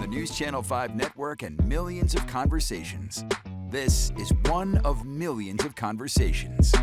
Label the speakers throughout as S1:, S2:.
S1: News Channel 5 network and millions of conversations. This is one of millions of conversations.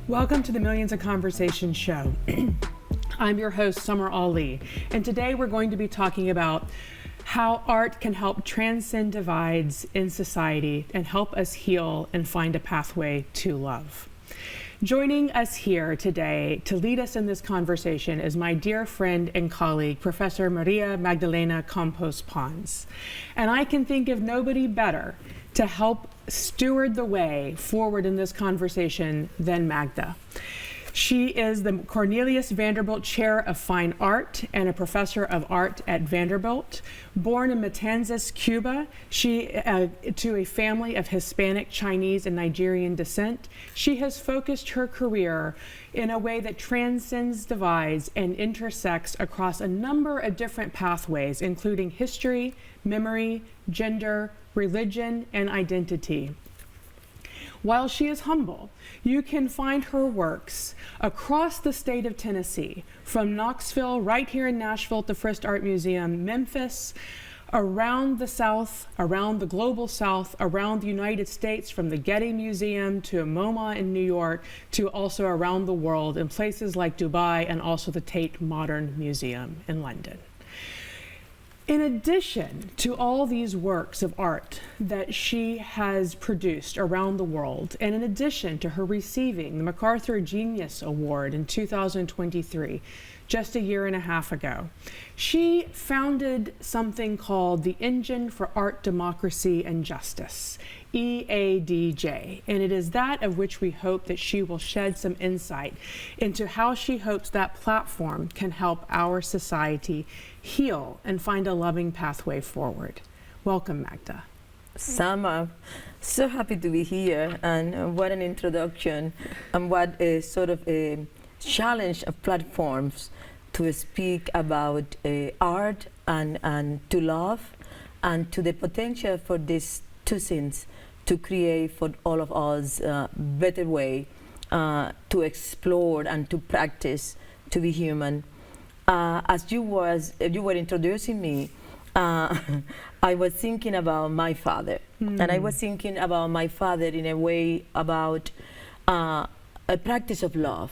S2: Welcome to the Millions of Conversations show. I'm your host, Summer Ali, and today we're going to be talking about how art can help transcend divides in society and help us heal and find a pathway to love. Joining us here today to lead us in this conversation is my dear friend and colleague, Professor Maria Magdalena Campos-Pons. And I can think of nobody better to help steward the way forward in this conversation than Magda. She is the Cornelius Vanderbilt Chair of Fine Art and a professor of art at Vanderbilt. Born in Matanzas, Cuba, to a family of Hispanic, Chinese, and Nigerian descent, she has focused her career in a way that transcends divides and intersects across a number of different pathways, including history, memory, gender, religion, and identity. While she is humble, you can find her works across the state of Tennessee, from Knoxville, right here in Nashville at the Frist Art Museum, Memphis, around the South, around the global South, around the United States, from the Getty Museum to MoMA in New York, to also around the world in places like Dubai and also the Tate Modern Museum in London. In addition to all these works of art that she has produced around the world, and in addition to her receiving the MacArthur Genius Award in 2023, just a year and a half ago, she founded something called the Engine for Art, Democracy, and Justice, EADJ, and it is that of which we hope that she will shed some insight into how she hopes that platform can help our society heal and find a loving pathway forward. Welcome, Magda.
S3: Summer, so happy to be here, and what an introduction, and what a sort of a challenge of platforms to speak about art and to love, and to the potential for these two things to create for all of us a better way to explore and to practice to be human. As you were introducing me, I was thinking about my father, and I was thinking about my father in a way about a practice of love,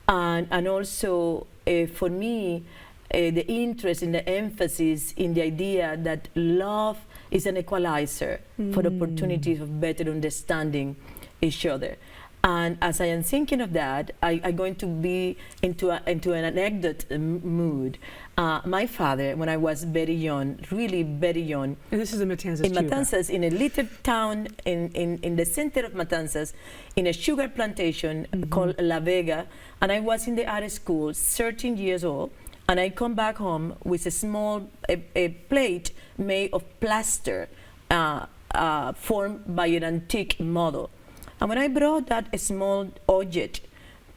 S3: and also for me, the interest in the emphasis in the idea that love is an equalizer for opportunities of better understanding each other. And as I am thinking of that, I'm going to be into an anecdote mood. My father, when I was very young, really very young.
S2: And this is in Matanzas,
S3: in Matanzas, in a little town in the center of Matanzas, in a sugar plantation called La Vega. And I was in the art school, 13 years old. And I come back home with a small a plate made of plaster formed by an antique model. And when I brought that small object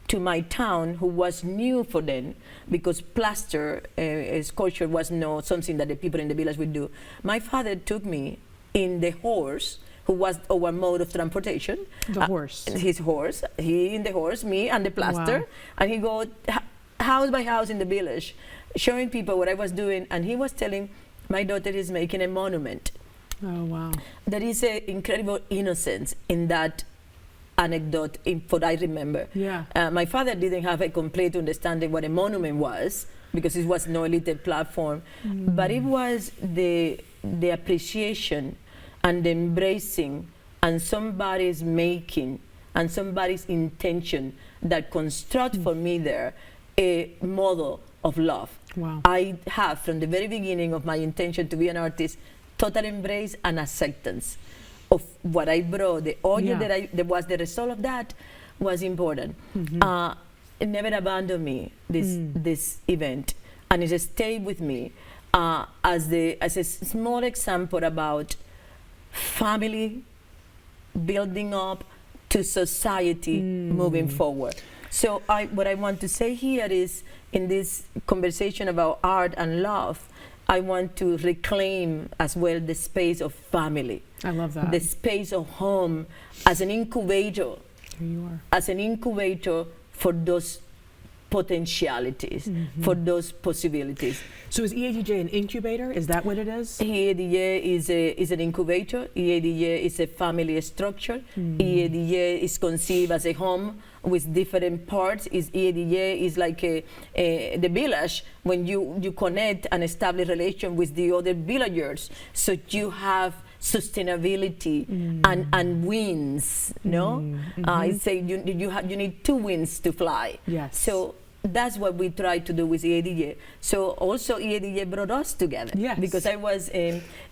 S3: to my town, who was new for them, because plaster sculpture was not something that the people in the village would do, my father took me in the horse, who was our mode of transportation.
S2: The horse.
S3: His horse. He in the horse, me and the plaster.
S2: Wow.
S3: And he go house by house in the village, showing people what I was doing. And he was telling, my daughter is making a monument.
S2: Oh, wow.
S3: There is an incredible innocence in that anecdote, what I remember.
S2: Yeah.
S3: My father didn't have a complete understanding what a monument was, because it was no little platform, but it was the appreciation and the embracing and somebody's making and somebody's intention that construct for me there a model of love.
S2: Wow.
S3: I have, from the very beginning of my intention to be an artist, total embrace and acceptance of what I brought. The audio that was the result of that was important. It never abandoned me, this event, and it stayed with me as a small example about family building up to society moving forward. So what I want to say here is, in this conversation about art and love, I want to reclaim as well the space of family.
S2: I love that.
S3: The space of home as an incubator.
S2: Here you are.
S3: As an incubator for those potentialities, for those possibilities.
S2: So is EADJ an incubator? Is that what it is?
S3: EADJ is an incubator. EADJ is a family structure. EADJ is conceived as a home with different parts. EADJ is like the village when you connect and establish relation with the other villagers. So you have sustainability and wings, no? It's a, you need two wings to fly.
S2: Yes.
S3: So that's what we try to do with EADJ. So also EADJ brought us together.
S2: Yes.
S3: Because I was,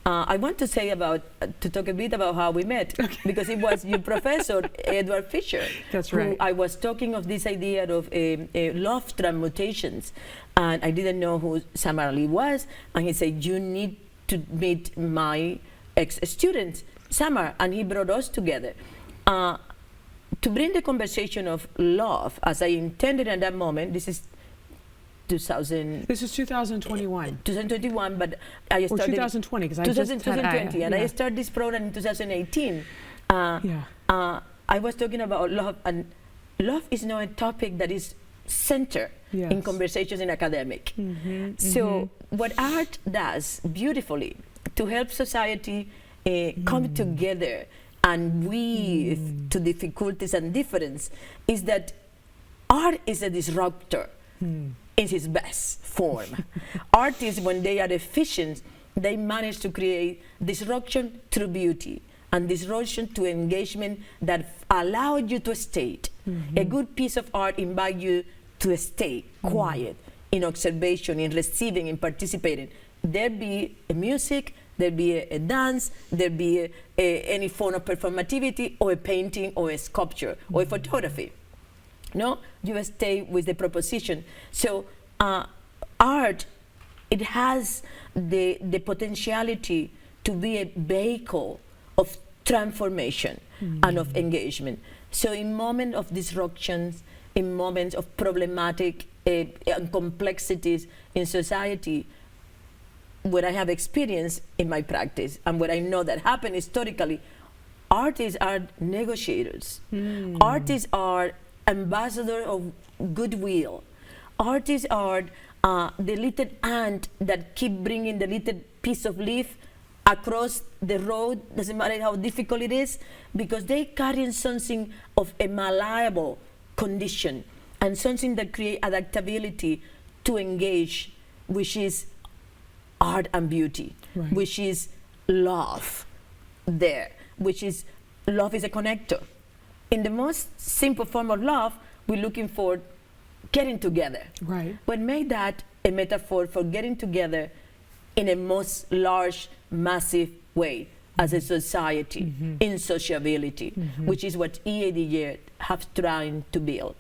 S3: I want to say to talk a bit about how we met, because it was your professor, Edward Fisher.
S2: That's right.
S3: Who I was talking of this idea of love transmutations, and I didn't know who Samar Ali was, and he said, you need to meet my ex-student, Samar, and he brought us together. To bring the conversation of love, as I intended at that moment, this is 2000.
S2: This is 2021.
S3: 2021, but I started.
S2: Or 2020, because I
S3: 2020, and I started this program in 2018. I was talking about love, and love is not a topic that is centered in conversations in academic. So what art does beautifully to help society come together and weave to difficulties and difference is that art is a disruptor in its best form. Artists, when they are efficient, they manage to create disruption through beauty and disruption to engagement that allow you to stay. A good piece of art invites you to stay quiet in observation, in receiving, in participating. There be a music, there be a dance, there be any form of performativity, or a painting, or a sculpture, or a photography. No, you stay with the proposition. So art, it has the potentiality to be a vehicle of transformation and of engagement. So in moments of disruptions, in moments of problematic and complexities in society, what I have experienced in my practice and what I know that happened historically, artists are negotiators. Artists are ambassadors of goodwill. Artists are the little ant that keep bringing the little piece of leaf across the road, doesn't matter how difficult it is, because they carry something of a malleable condition and something that creates adaptability to engage, which is art and beauty, which is love there, which is love is a connector. In the most simple form of love, we're looking for getting together. Right. But make that a metaphor for getting together in a most large, massive way as a society, in sociability, which is what EADJ have trying to build.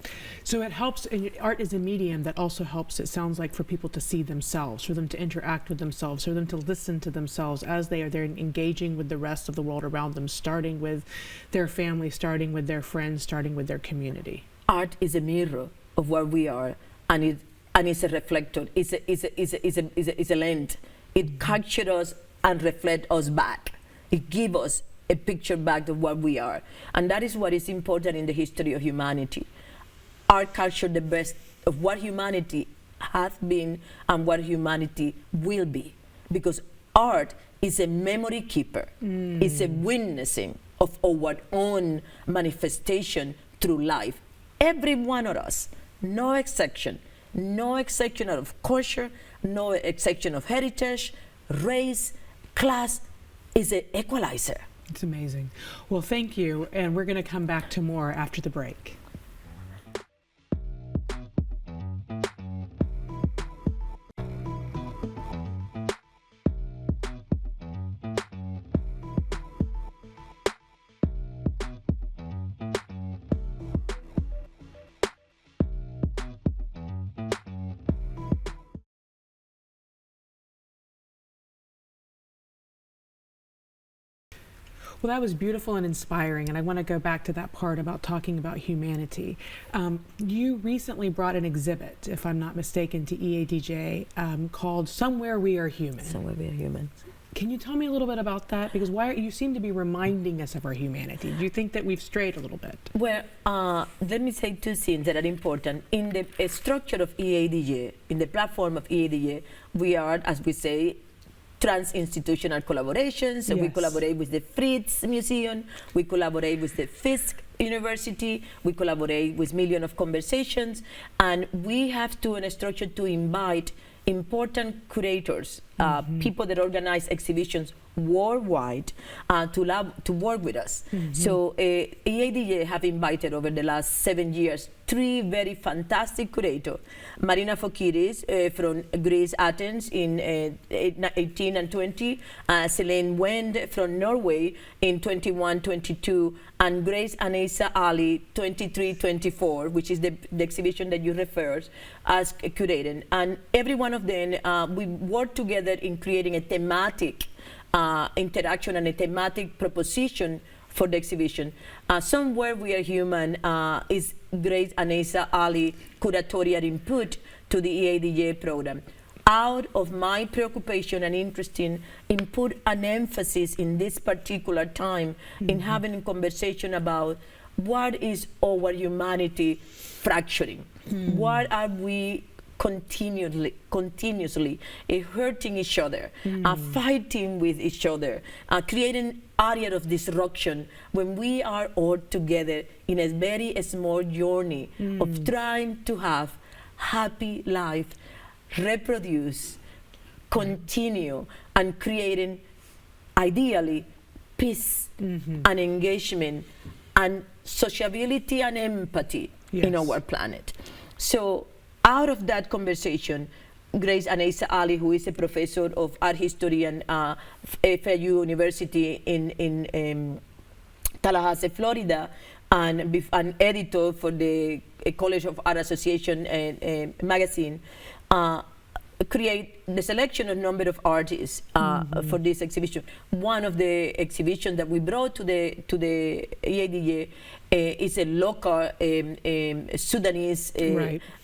S2: So it helps, and art is a medium that also helps, it sounds like, for people to see themselves, for them to interact with themselves, for them to listen to themselves as they're engaging with the rest of the world around them, starting with their family, starting with their friends, starting with their community.
S3: Art is a mirror of what we are, and it's a reflector, it's a lens. It captures us and reflects us back. It gives us a picture back of what we are. And that is what is important in the history of humanity. Art captures the best of what humanity has been and what humanity will be. Because art is a memory keeper. It's a witnessing of our own manifestation through life. Every one of us, no exception of culture, no exception of heritage, race, class, is an equalizer.
S2: It's amazing. Well, thank you, and we're going to come back to more after the break. Well, that was beautiful and inspiring, and I want to go back to that part about talking about humanity. You recently brought an exhibit, if I'm not mistaken, to EADJ called Somewhere We Are Human.
S3: Somewhere We Are Human.
S2: Can you tell me a little bit about that? Because you seem to be reminding us of our humanity. Do you think that we've strayed a little bit?
S3: Well, let me say two things that are important. In the structure of EADJ, in the platform of EADJ, we are, as we say, trans-institutional collaborations. So we collaborate with the Frist Museum, we collaborate with the Fisk University, we collaborate with Million of Conversations, and we have an structure to invite important curators, people that organize exhibitions worldwide, to work with us. So EADJ have invited over the last 7 years 3 very fantastic curators. Marina Fokiris from Greece, Athens in 18 and 20, Selene Wend from Norway in 21, 22, and Grace Anessa Ali 23, 24, which is the exhibition that you referred as curating. And every one of them, we work together in creating a thematic interaction and a thematic proposition for the exhibition. Somewhere We Are Human is Grace Anessa Ali curatorial input to the EADJ program. Out of my preoccupation and interest in put an emphasis in this particular time in having a conversation about what is our humanity fracturing? What are we continuously hurting each other, fighting with each other, creating area of disruption when we are all together in a very small journey of trying to have happy life, reproduce, continue, and creating ideally peace and engagement and sociability and empathy in our planet. So out of that conversation, Grace Anessa Ali, who is a professor of art history at FIU University in Tallahassee, Florida, and an editor for the College of Art Association magazine, create the selection of number of artists for this exhibition. One of the exhibitions that we brought to the EADJ is a local Sudanese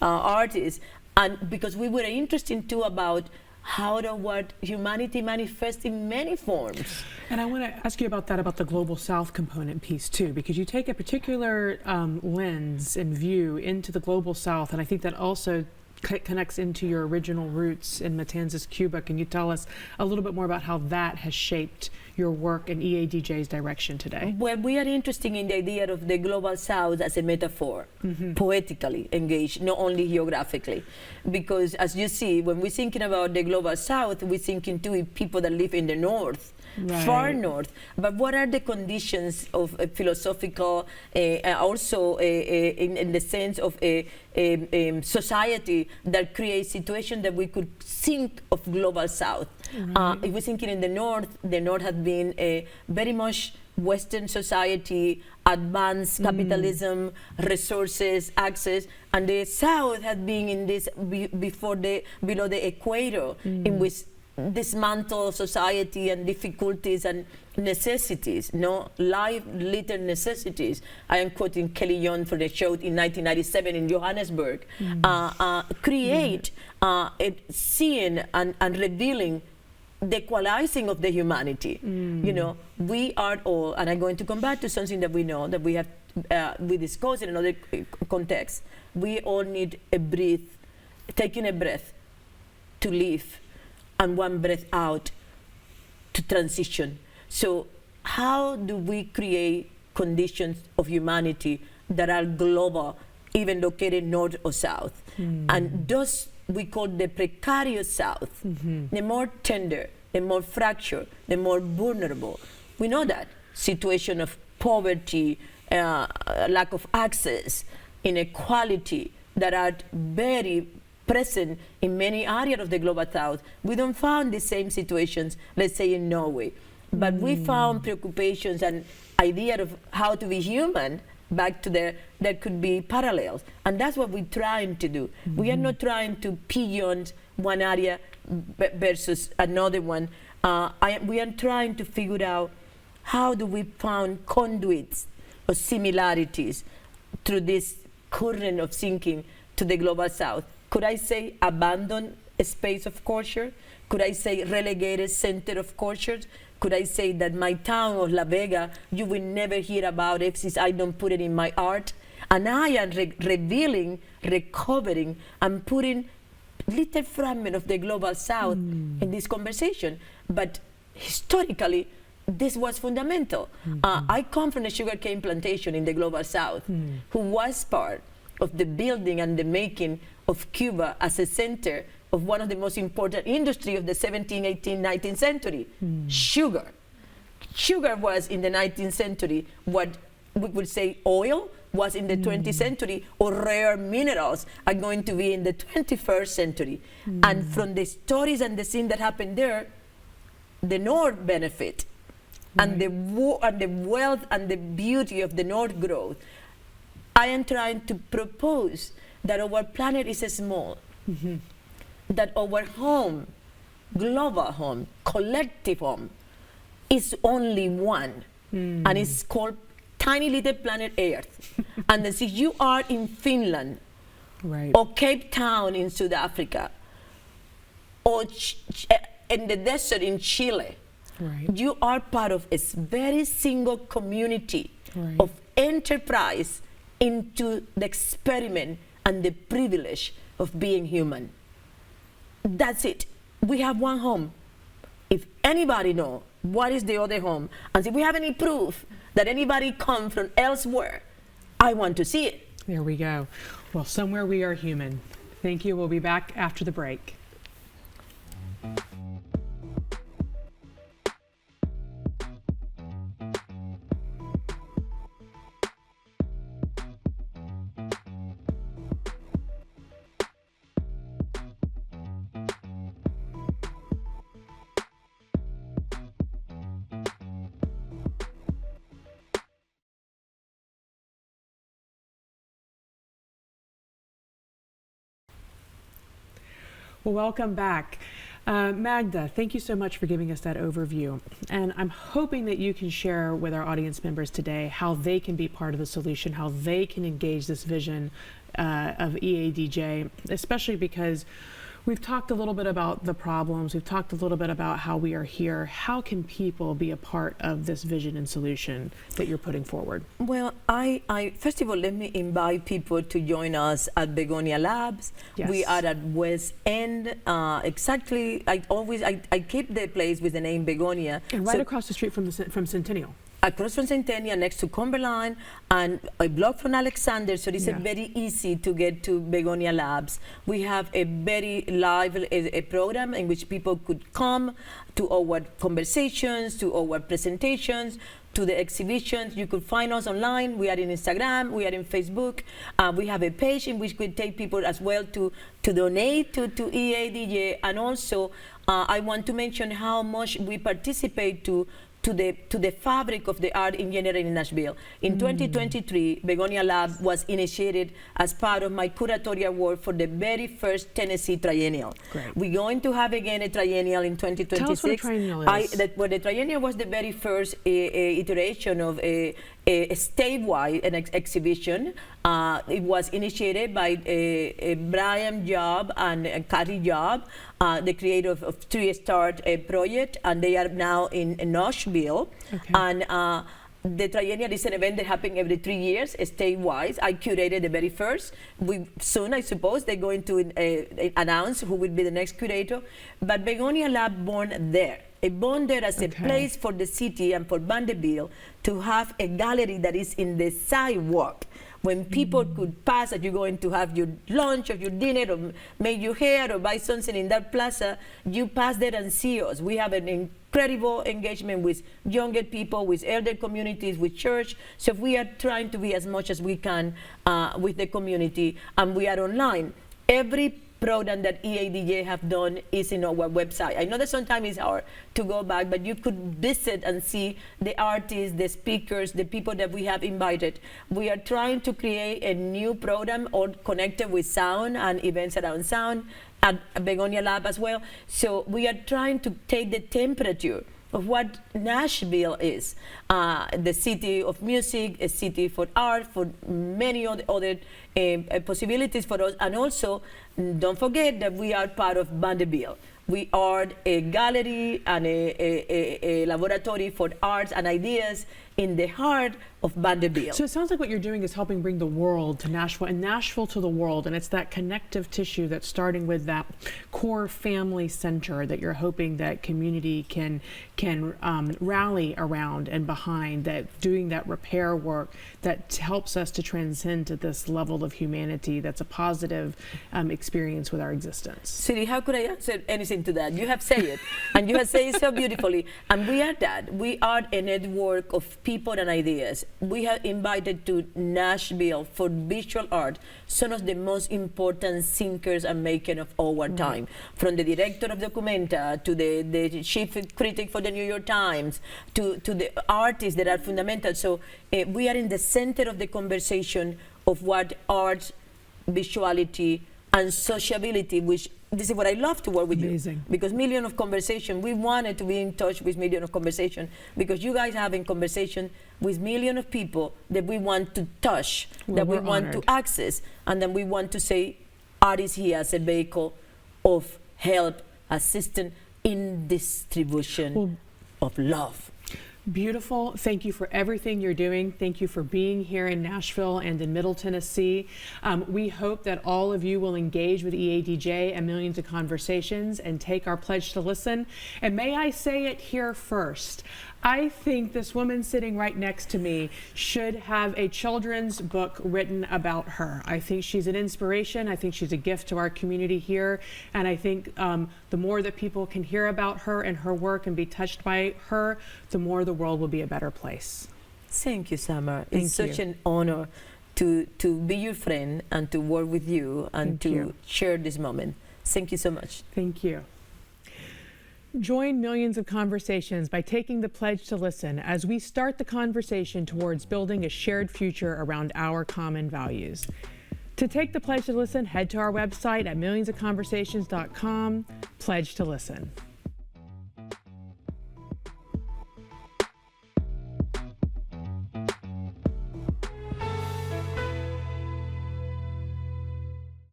S3: artist, and because we were interested too about how what humanity manifests in many forms.
S2: And I want to ask you about that, about the Global South component piece too, because you take a particular lens and view into the Global South, and I think that also connects into your original roots in Matanzas, Cuba. Can you tell us a little bit more about how that has shaped your work in EADJ's direction today?
S3: Well, we are interested in the idea of the Global South as a metaphor, poetically engaged, not only geographically. Because as you see, when we're thinking about the Global South, we're thinking too of people that live in the north, far north. But what are the conditions of a philosophical, also in the sense of a society that creates situations that we could think of Global South? If we're thinking in the north has been a very much Western society, advanced capitalism, resources, access, and the South has been in this below the equator, in which dismantle society and difficulties and necessities, life little necessities. I am quoting Kelly Young for the show in 1997 in Johannesburg, create seeing and revealing the equalizing of the humanity. We are all, and I'm going to come back to something that we know, that we have we discussed in another context. We all need a breath, taking a breath to live, and one breath out to transition. So how do we create conditions of humanity that are global, even located north or south? And thus we call the precarious South, the more tender, the more fractured, the more vulnerable. We know that situation of poverty, lack of access, inequality that are very present in many areas of the Global South. We don't find the same situations, let's say in Norway, but we found preoccupations and idea of how to be human back to there could be parallels. And that's what we're trying to do. We are not trying to pigeon one area versus another one. We are trying to figure out how do we find conduits or similarities through this current of thinking to the Global South. Could I say abandon a space of culture? Could I say relegated center of culture? Could I say that my town of La Vega, you will never hear about it since I don't put it in my art? And I am revealing, recovering, and putting little fragment of the global South in this conversation. But historically, this was fundamental. I come from a sugarcane plantation in the global South, who was part of the building and the making of Cuba as a center of one of the most important industry of the 17th, 18th, 19th century, sugar. Sugar was in the 19th century what we would say oil was in the 20th century, or rare minerals are going to be in the 21st century. And from the stories and the scene that happened there, the North benefit, and the wealth and the beauty of the North growth. I am trying to propose that our planet is small, that our home, global home, collective home, is only one, and it's called tiny little planet Earth. And then, if you are in Finland, or Cape Town in South Africa, or in the desert in Chile, you are part of a very single community of enterprise into the experiment and the privilege of being human. That's it. We have one home. If anybody knows what is the other home, and if we have any proof that anybody come from elsewhere, I want to see it.
S2: There we go. Well, somewhere we are human. Thank you. We'll be back after the break. Well, welcome back. Magda, thank you so much for giving us that overview. And I'm hoping that you can share with our audience members today how they can be part of the solution, how they can engage this vision of EADJ, especially because we've talked a little bit about the problems, we've talked a little bit about how we are here. How can people be a part of this vision and solution that you're putting forward?
S3: Well, I first of all, let me invite people to join us at Begonia Labs.
S2: Yes.
S3: We are at West End, exactly, I keep the place with the name Begonia.
S2: And right across the street from Centennial.
S3: Across from Centennial, next to Cumberland, and a block from Alexander, so it's very easy to get to Begonia Labs. We have a very live a program in which people could come to our conversations, to our presentations, to the exhibitions. You could find us online. We are in Instagram, we are in Facebook. We have a page in which we take people as well to donate to EADJ, and also I want to mention how much we participate to the fabric of the art in general in Nashville. In 2023, Begonia Lab was initiated as part of my curatorial work for the very first Tennessee Triennial.
S2: Great.
S3: We're going to have again a triennial in 2026.
S2: Tell us what a triennial is.
S3: The triennial was the very first iteration of a statewide exhibition. It was initiated by Brian Job and Kathy Job, the creator of Frist Art Project, and they are now in Nashville. Okay. And the triennial is an event that happens every 3 years, statewide. I curated the very first. Soon, I suppose, they're going to announce who will be the next curator. But Begonia Lab born there. It born there as a place for the city and for Vanderbilt to have a gallery that is in the sidewalk. When people could pass, that you're going to have your lunch or your dinner or make your hair or buy something in that plaza, you pass there and see us. We have an incredible engagement with younger people, with elder communities, with church. So we are trying to be as much as we can with the community, and we are online. Every program that EADJ have done is in our website. I know that sometimes it's hard to go back, but you could visit and see the artists, the speakers, the people that we have invited. We are trying to create a new program or connected with sound and events around sound at Begonia Lab as well. So we are trying to take the temperature of what Nashville is. The city of music, a city for art, for many other possibilities for us. And also, don't forget that we are part of Vanderbilt. We are a gallery and a laboratory for arts and ideas in the heart of Vanderbilt.
S2: So it sounds like what you're doing is helping bring the world to Nashville and Nashville to the world, and it's that connective tissue that's starting with that core family center that you're hoping that community can rally around and behind, that doing that repair work that helps us to transcend to this level of humanity that's a positive experience with our existence.
S3: Siri, how could I answer anything to that? You have said it, and you have said it so beautifully. And we are that. We are a network of people and ideas. We have invited to Nashville for visual art some of the most important thinkers and makers of our time, from the director of Documenta to the chief critic for the New York Times to the artists that are fundamental. So we are in the center of the conversation of what art, visuality, and sociability, which this is what I love to work with you. Because Million of Conversation, we wanted to be in touch with Million of Conversation because you guys are having conversation with millions of people that we want to touch, that we want to access, and then we want to say art is here as a vehicle of help, assistance in distribution of love.
S2: Beautiful. Thank you for everything you're doing. Thank you for being here in Nashville and in Middle Tennessee. We hope that all of you will engage with EADJ and Millions of Conversations and take our pledge to listen. And may I say it here first, I think this woman sitting right next to me should have a children's book written about her. I think she's an inspiration. I think she's a gift to our community here. And I think the more that people can hear about her and her work and be touched by her, the more the world will be a better place.
S3: Thank you, Summer. It's such an honor to be your friend and to work with you and to share this moment. Thank you so much.
S2: Thank you. Join Millions of Conversations by taking the pledge to listen as we start the conversation towards building a shared future around our common values. To take the pledge to listen, head to our website at millionsofconversations.com. Pledge to listen.